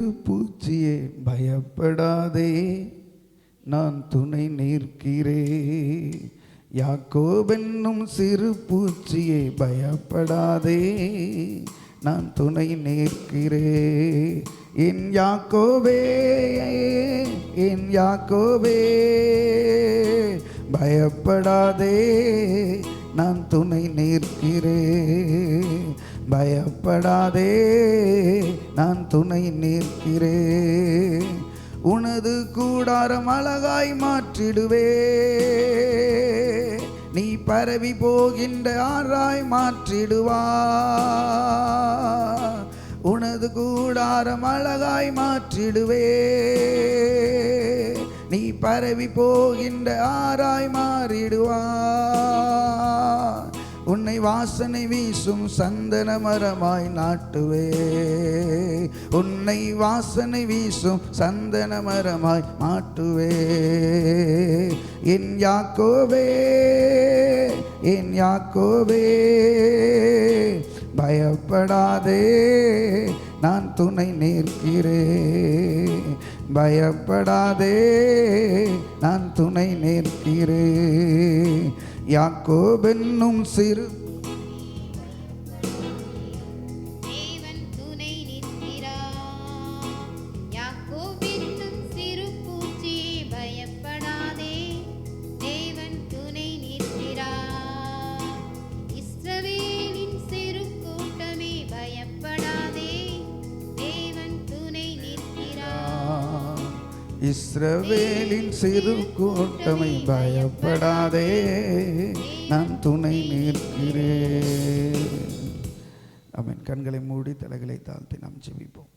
பூச்சியே பயப்படாதே, நான் துணை நிற்கிறே. யாக்கோபென்னும் சிறு பூச்சியே பயப்படாதே, நான் துணை நிற்கிறே. என் யாக்கோபே, என் யாக்கோபே பயப்படாதே, நான் துணை நிற்கிறே. பயப்படாதே, நான் துணை நிற்கிறே. உனது கூடாரம் அழகாய் மாற்றிடுவே, நீ பரவி போகின்ற ஆறாய் மாற்றிடுவா. உனது கூடாரம் அழகாய் மாற்றிடுவே, நீ பரவி போகின்ற ஆறாய் மாறிடுவா. உன்னை வாசனை வீசும் சந்தன மரமாய் நாட்டுவே, உன்னை வாசனை வீசும் சந்தன மரமாய் மாட்டுவே. என் யாக்கோபே, என் யாக்கோபே பயப்படாதே, நான் துணை நிற்கிறே. பயப்படாதே, நான் துணை நிற்கிறே. யாக்கோபென்னும் சிறு தேவன் துணை நிற்கிறார். யாக்கோபென்னும் சிறு பூச்சியே பயப்படாதே, தேவன் துணை நிற்கிறார். இஸ்ரவேலின் சிறு கூட்டமே பயப்படாதே, தேவன் துணை நிற்கிறார். இஸ்ரவேலின் சிறு கூட்டமை பயப்படாதே, நான் துணை நிற்கிறேன். ஆமென். கண்களை மூடி தலைகளை தாழ்த்தி நாம் ஜெபிப்போம்.